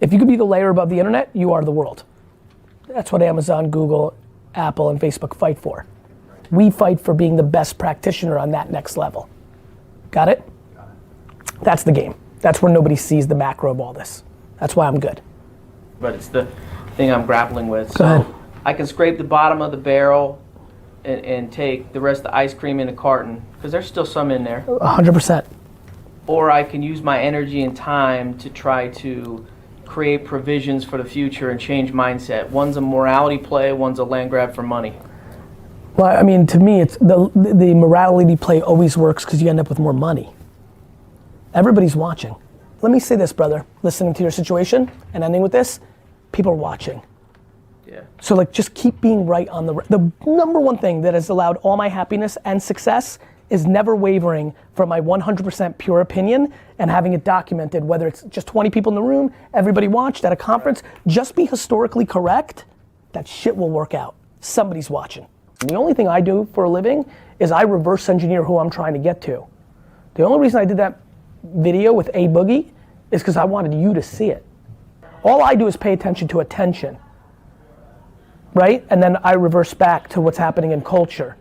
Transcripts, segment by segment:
If you could be the layer above the internet, you are the world. That's what Amazon, Google, Apple, and Facebook fight for. We fight for being the best practitioner on that next level. Got it? That's the game. That's where nobody sees the macro of all this. That's why I'm good. But it's the thing I'm grappling with. Go ahead. I can scrape the bottom of the barrel and take the rest of the ice cream in a carton, because there's still some in there. 100%. Or I can use my energy and time to try to create provisions for the future and change mindset. One's a morality play, one's a land grab for money. Well, I mean, to me, it's the morality play always works because you end up with more money. Everybody's watching. Let me say this, brother, listening to your situation and ending with this, people are watching. Yeah. So like, just keep being right on the number one thing that has allowed all my happiness and success is never wavering from my 100% pure opinion and having it documented, whether it's just 20 people in the room, everybody watched at a conference, just be historically correct, that shit will work out. Somebody's watching. And the only thing I do for a living is I reverse engineer who I'm trying to get to. The only reason I did that video with A Boogie is because I wanted you to see it. All I do is pay attention to attention, right? And then I reverse back to what's happening in culture.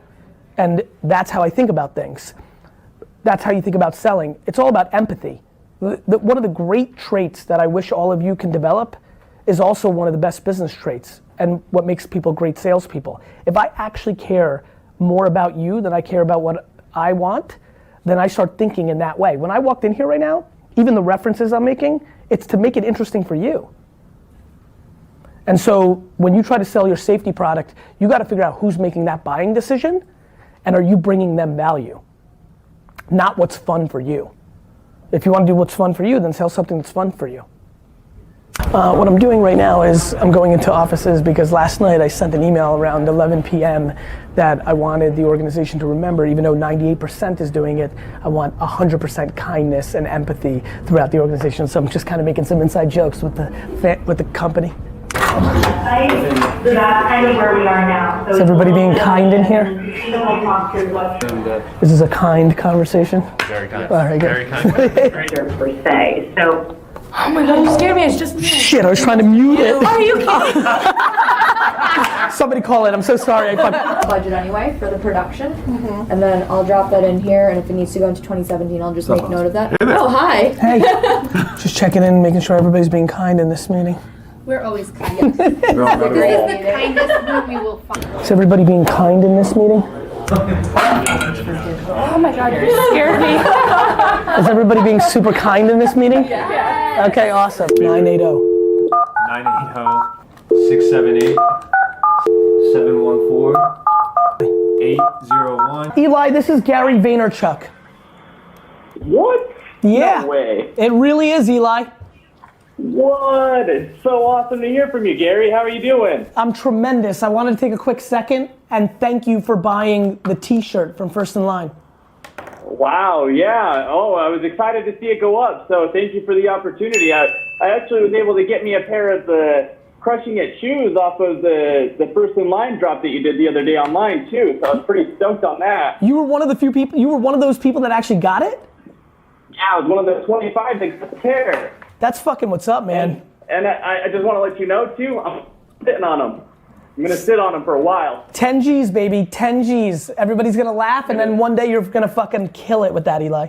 And that's how I think about things. That's how you think about selling. It's all about empathy. One of the great traits that I wish all of you can develop is also one of the best business traits and what makes people great salespeople. If I actually care more about you than I care about what I want, then I start thinking in that way. When I walked in here right now, even the references I'm making, it's to make it interesting for you. And so when you try to sell your safety product, you got to figure out who's making that buying decision and are you bringing them value? Not what's fun for you. If you want to do what's fun for you, then sell something that's fun for you. What I'm doing right now is I'm going into offices because last night I sent an email around 11 p.m. that I wanted the organization to remember, even though 98% is doing it, I want 100% kindness and empathy throughout the organization. So I'm just kind of making some inside jokes with the company. That's kind of where we are now. So is everybody being kind in here? Is this a kind conversation? Very kind. All right, good. Very kind. per se. So. Oh my God, you scared me. It's just me. Shit, I was trying to mute it. Are you kidding? Somebody call it. I'm so sorry. Budget anyway for the production, and then I'll drop that in here. And if it needs to go into 2017, I'll just make note of that. Oh, hi. Hey, just checking in, making sure everybody's being kind in this meeting. We're always kind. Yes. This is the kindest room we will find. Is everybody being kind in this meeting? Oh my God, you scared me. Is everybody being super kind in this meeting? Yeah. Okay, awesome. 980. 980-678-714-801. Eli, this is Gary Vaynerchuk. What? Yeah. No way. It really is, Eli. What? It's so awesome to hear from you, Gary. How are you doing? I'm tremendous. I wanted to take a quick second and thank you for buying the t-shirt from First in Line. Wow, yeah. Oh, I was excited to see it go up, so thank you for the opportunity. I actually was able to get me a pair of the Crushing It shoes off of the First in Line drop that you did the other day online, too, so I was pretty stoked on that. You were one of the few people, you were one of those people that actually got it? Yeah, I was one of the 25 that got the pair. That's fucking what's up, man. And I just want to let you know, too, I'm sitting on them. I'm going to sit on them for a while. 10 G's, baby, 10 G's. Everybody's going to laugh, and then one day you're going to fucking kill it with that, Eli.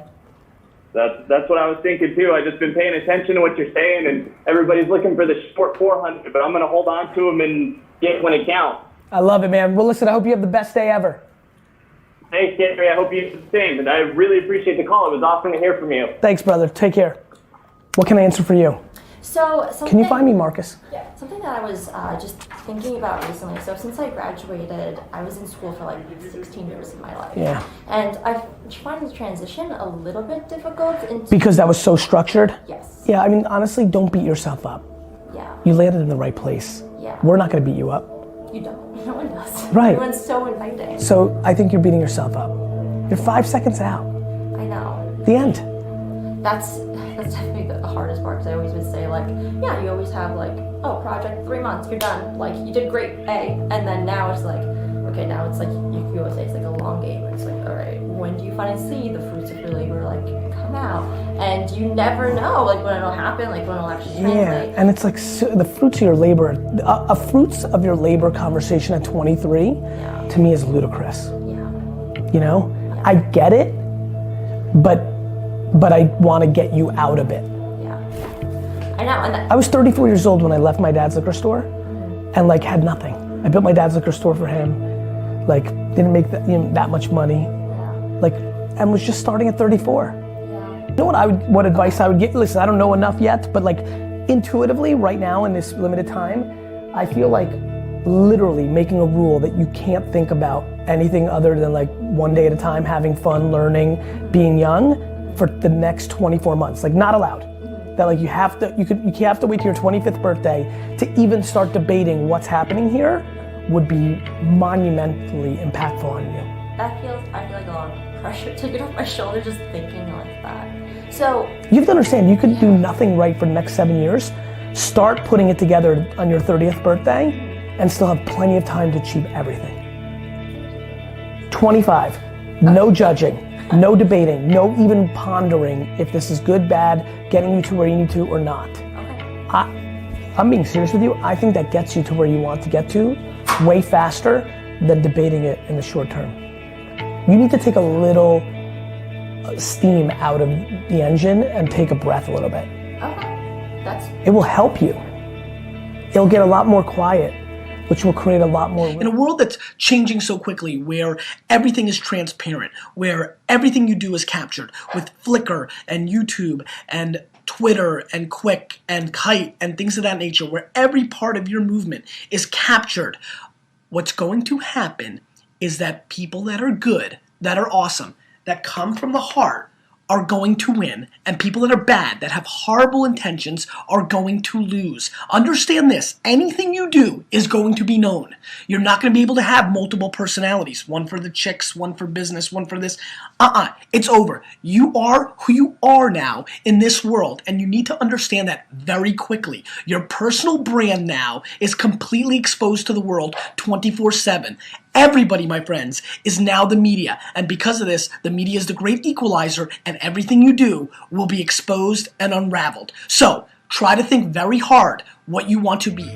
That's what I was thinking, too. I've just been paying attention to what you're saying, and everybody's looking for the short 400, but I'm going to hold on to them and get when it counts. I love it, man. Well, listen, I hope you have the best day ever. Thanks, Gary. I hope you do the same, and I really appreciate the call. It was awesome to hear from you. Thanks, brother. Take care. What can I answer for you? So Can you find me Marcus? Yeah, something that I was just thinking about recently. So since I graduated, I was in school for like 16 years of my life. Yeah. And I find the transition a little bit difficult. Because that was so structured? Yes. Yeah, I mean, honestly, don't beat yourself up. Yeah. You landed in the right place. Yeah. We're not going to beat you up. You don't. No one does. Right. Everyone's so inviting. So I think you're beating yourself up. You're 5 seconds out. I know. The end. That's definitely the hardest part, because I always would say, like, yeah, you always have like, oh, project 3 months, you're done, like you did great A, and then now it's like, okay, now it's like, you always say it's like a long game. It's like, all right, when do you finally see the fruits of your labor, like, come out? And you never know, like, when it'll happen, like, when it'll actually translate. Yeah, and it's like the fruits of your labor, a fruits of your labor conversation at 23, to me is ludicrous. Yeah. You know? I get it, but I want to get you out of it. Yeah. I know, and I was 34 years old when I left my dad's liquor store and like had nothing. I built my dad's liquor store for him, like didn't make that much money, like, and was just starting at 34. You know what advice I would give? Listen, I don't know enough yet, but like intuitively right now in this limited time, I feel like literally making a rule that you can't think about anything other than like one day at a time, having fun, learning, being young for the next 24 months, like not allowed. That like you have to wait till your 25th birthday to even start debating what's happening here would be monumentally impactful on you. I feel like a lot of pressure taken off my shoulder just thinking like that. So You have to understand, you could do nothing right for the next 7 years, start putting it together on your 30th birthday, and still have plenty of time to achieve everything. 25, no judging, no debating, no even pondering if this is good, bad, getting you to where you need to or not. I'm being serious with you. I think that gets you to where you want to get to way faster than debating it in the short term. You need to take a little steam out of the engine and take a breath a little bit. It will help you. It'll get a lot more quiet, which will create a lot more. In a world that's changing so quickly, where everything is transparent, where everything you do is captured with Flickr and YouTube and Twitter and Quick and Kite and things of that nature, where every part of your movement is captured, what's going to happen is that people that are good, that are awesome, that come from the heart are going to win, and people that are bad, that have horrible intentions, are going to lose. Understand this, anything you do is going to be known. You're not going to be able to have multiple personalities, one for the chicks, one for business, one for this. It's over. You are who you are now in this world, and you need to understand that very quickly. Your personal brand now is completely exposed to the world 24/7. Everybody, my friends, is now the media, and because of this, the media is the great equalizer, and everything you do will be exposed and unraveled. So, try to think very hard what you want to be.